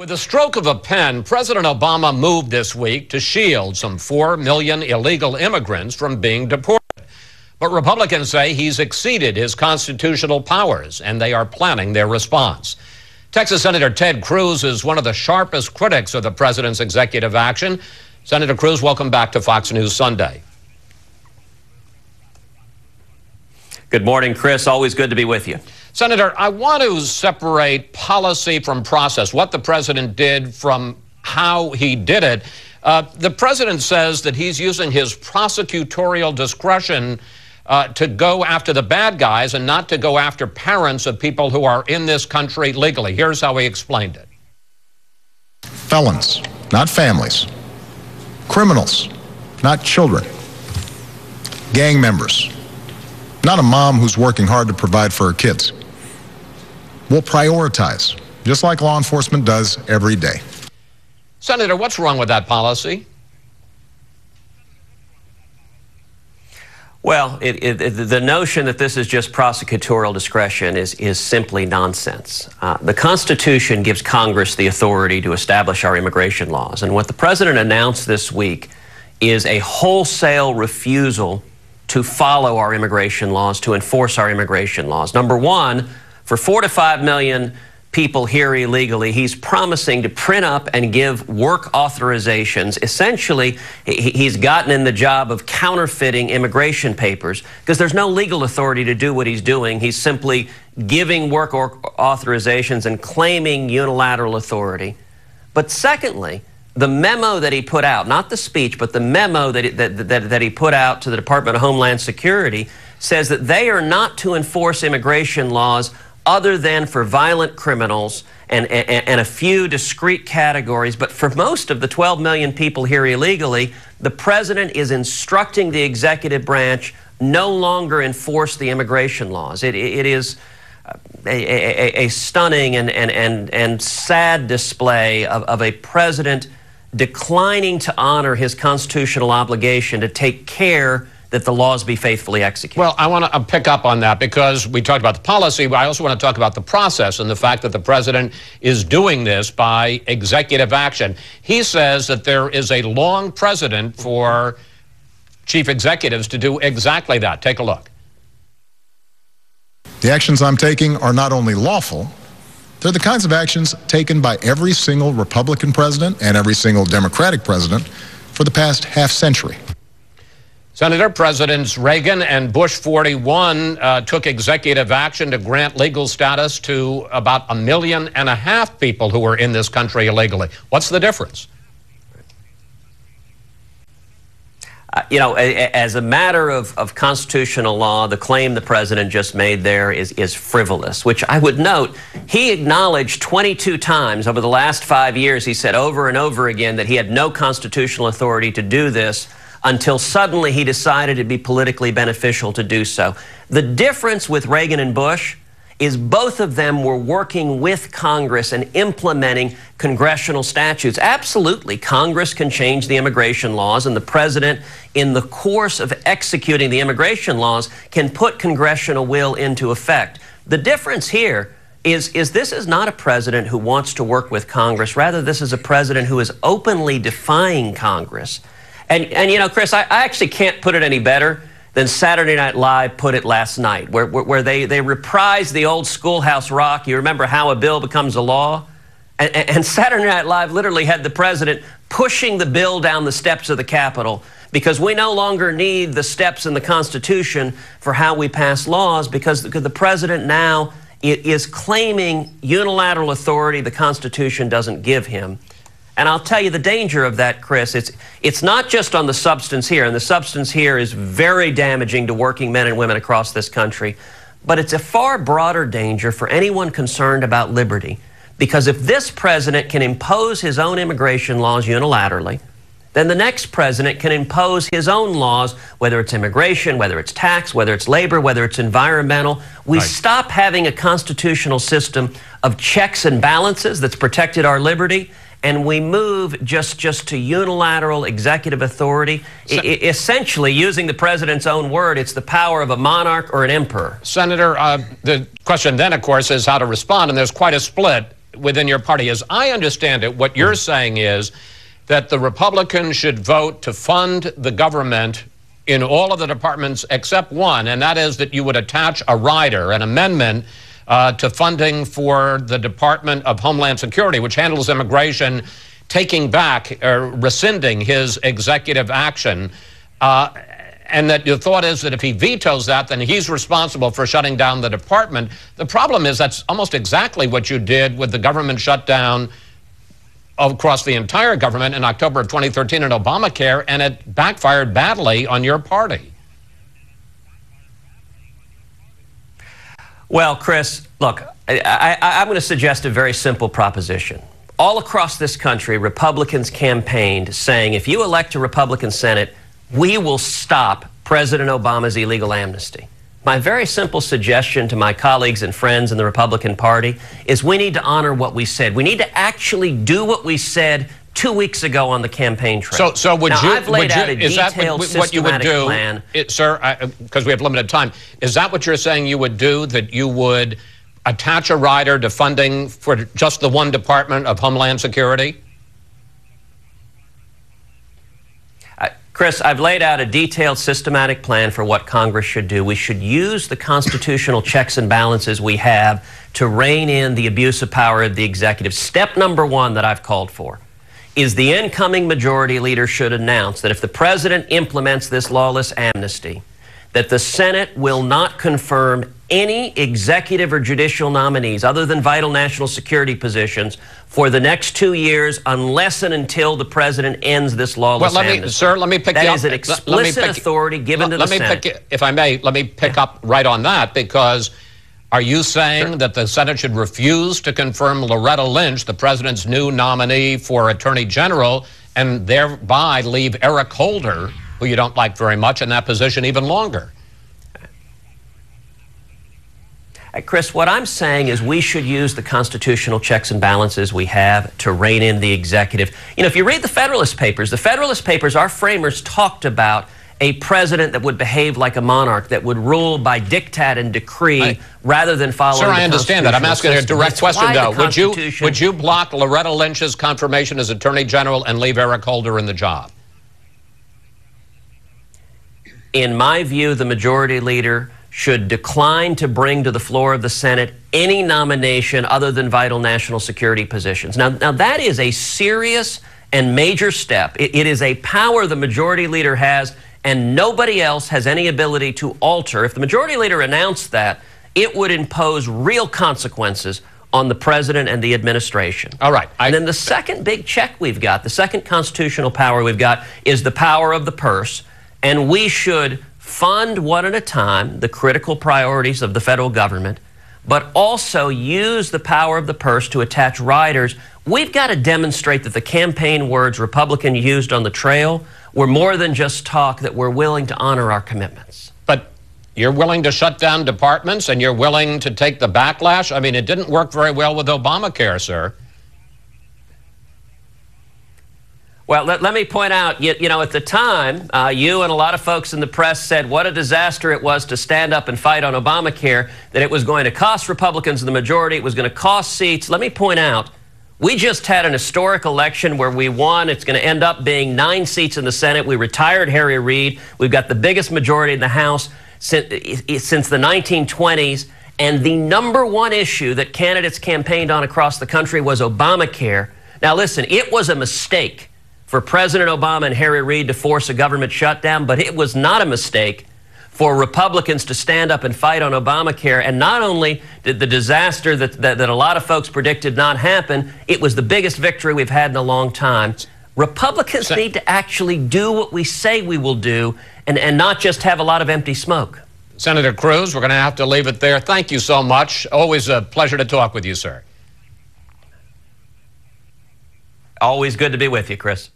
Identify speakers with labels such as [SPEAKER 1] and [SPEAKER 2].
[SPEAKER 1] With a stroke of a pen, President Obama moved this week to shield some 4 million illegal immigrants from being deported. But Republicans say he's exceeded his constitutional powers, and they are planning their response. Texas Senator Ted Cruz is one of the sharpest critics of the president's executive action. Senator Cruz, welcome back to Fox News Sunday.
[SPEAKER 2] Good morning, Chris. Always good to be with you.
[SPEAKER 1] Senator, I want to separate policy from process, what the president did from how he did it. The president says that he's using his prosecutorial discretion to go after the bad guys and not to go after parents of people who are in this country legally. Here's how he explained it.
[SPEAKER 3] Felons, not families. Criminals, not children. Gang members, not a mom who's working hard to provide for her kids. We'll prioritize, just like law enforcement does every day.
[SPEAKER 1] Senator, what's wrong with that policy?
[SPEAKER 2] Well, the notion that this is just prosecutorial discretion is simply nonsense. The Constitution gives Congress the authority to establish our immigration laws. And what the president announced this week is a wholesale refusal to follow our immigration laws, to enforce our immigration laws. Number one, for 4 to 5 million people here illegally, he's promising to print up and give work authorizations. Essentially, he's gotten in the job of counterfeiting immigration papers because there's no legal authority to do what he's doing. He's simply giving work authorizations and claiming unilateral authority. But secondly, the memo that he put out, not the speech, but the memo that he put out to the Department of Homeland Security says that they are not to enforce immigration laws other than for violent criminals and a few discrete categories. But for most of the 12 million people here illegally, the president is instructing the executive branch no longer enforce the immigration laws. It is a stunning and sad display of a president declining to honor his constitutional obligation to take care that the laws be faithfully executed.
[SPEAKER 1] Well, I want to pick up on that because we talked about the policy, but I also want to talk about the process and the fact that the president is doing this by executive action. He says that there is a long precedent for chief executives to do exactly that. Take a look.
[SPEAKER 3] The actions I'm taking are not only lawful, they're the kinds of actions taken by every single Republican president and every single Democratic president for the past half century.
[SPEAKER 1] Senator, Presidents Reagan and Bush 41 took executive action to grant legal status to about 1.5 million people who were in this country illegally. What's the difference?
[SPEAKER 2] You know, as a matter of constitutional law, the claim the president just made there is frivolous, which I would note he acknowledged 22 times over the last 5 years. He said over and over again that he had no constitutional authority to do this until suddenly he decided it'd be politically beneficial to do so. The difference with Reagan and Bush is both of them were working with Congress and implementing congressional statutes. Absolutely, Congress can change the immigration laws, and the president, in the course of executing the immigration laws, can put congressional will into effect. The difference here is this is not a president who wants to work with Congress. Rather, this is a president who is openly defying Congress. And you know, Chris, I actually can't put it any better than Saturday Night Live put it last night, where they reprised the old Schoolhouse Rock. You remember how a bill becomes a law? And Saturday Night Live literally had the president pushing the bill down the steps of the Capitol because we no longer need the steps in the Constitution for how we pass laws because the president now is claiming unilateral authority the Constitution doesn't give him. And I'll tell you the danger of that, Chris. It's not just on the substance here, and the substance here is very damaging to working men and women across this country, but it's a far broader danger for anyone concerned about liberty. Because if this president can impose his own immigration laws unilaterally, then the next president can impose his own laws, whether it's immigration, whether it's tax, whether it's labor, whether it's environmental. We stop having a constitutional system of checks and balances that's protected our liberty, and we move just to unilateral executive authority. Essentially, using the president's own word, it's the power of a monarch or an emperor.
[SPEAKER 1] Senator, the question then, of course, is how to respond, and there's quite a split within your party. As I understand it, what you're saying is that the Republicans should vote to fund the government in all of the departments except one, and that is that you would attach a rider, an amendment to funding for the Department of Homeland Security, which handles immigration, taking back or rescinding his executive action. And that your thought is that if he vetoes that, then he's responsible for shutting down the department. The problem is that's almost exactly what you did with the government shutdown across the entire government in October of 2013 in Obamacare, and it backfired badly on your party.
[SPEAKER 2] Well, Chris, look, I'm going to suggest a very simple proposition. All across this country, Republicans campaigned saying, if you elect a Republican Senate, we will stop President Obama's illegal amnesty. My very simple suggestion to my colleagues and friends in the Republican Party is we need to honor what we said. We need to actually do what we said 2 weeks ago on the campaign trail.
[SPEAKER 1] So would
[SPEAKER 2] now,
[SPEAKER 1] you?
[SPEAKER 2] I've laid out a
[SPEAKER 1] is that
[SPEAKER 2] detailed,
[SPEAKER 1] what you would do,
[SPEAKER 2] plan.
[SPEAKER 1] Sir? Because we have limited time. Is that what you're saying you would do? That you would attach a rider to funding for just the one Department of Homeland Security?
[SPEAKER 2] Chris, I've laid out a detailed, systematic plan for what Congress should do. We should use the constitutional checks and balances we have to rein in the abuse of power of the executive. Step number one that I've called for is the incoming majority leader should announce that if the president implements this lawless amnesty, that the Senate will not confirm any executive or judicial nominees other than vital national security positions for the next 2 years unless and until the president ends this lawless amnesty.
[SPEAKER 1] Sir, let me pick you up.
[SPEAKER 2] That is an explicit authority given to the Senate.
[SPEAKER 1] If I may, let me pick up right on that, because are you saying that the Senate should refuse to confirm Loretta Lynch, the president's new nominee for Attorney General, and thereby leave Eric Holder, who you don't like very much, in that position even longer?
[SPEAKER 2] Chris, what I'm saying is we should use the constitutional checks and balances we have to rein in the executive. You know, if you read the Federalist Papers, our framers talked about a president that would behave like a monarch, that would rule by diktat and decree rather than following the
[SPEAKER 1] Sir, I understand that. I'm asking a direct question, though. Would you block Loretta Lynch's confirmation as Attorney General and leave Eric Holder in the job?
[SPEAKER 2] In my view, the majority leader should decline to bring to the floor of the Senate any nomination other than vital national security positions. Now that is a serious and major step. It is a power the majority leader has, and nobody else has any ability to alter. If the majority leader announced that, it would impose real consequences on the president and the administration.
[SPEAKER 1] All right.
[SPEAKER 2] And then the second big check we've got, the second constitutional power we've got, is the power of the purse, and we should fund one at a time the critical priorities of the federal government, but also use the power of the purse to attach riders. We've got to demonstrate that the campaign words Republicans used on the trail were more than just talk, that we're willing to honor our commitments.
[SPEAKER 1] But you're willing to shut down departments, and you're willing to take the backlash? I mean, it didn't work very well with Obamacare, sir.
[SPEAKER 2] Well, let me point out, you know, at the time, you and a lot of folks in the press said what a disaster it was to stand up and fight on Obamacare, that it was going to cost Republicans the majority, it was going to cost seats. Let me point out, we just had an historic election where we won. It's going to end up being 9 seats in the Senate. We retired Harry Reid. We've got the biggest majority in the House since the 1920s. And the number one issue that candidates campaigned on across the country was Obamacare. Now, listen, it was a mistake for President Obama and Harry Reid to force a government shutdown, but it was not a mistake for Republicans to stand up and fight on Obamacare. And not only did the disaster that a lot of folks predicted not happen, it was the biggest victory we've had in a long time. Republicans need to actually do what we say we will do, and not just have a lot of empty smoke.
[SPEAKER 1] Senator Cruz, we're going to have to leave it there. Thank you so much. Always a pleasure to talk with you, sir.
[SPEAKER 2] Always good to be with you, Chris.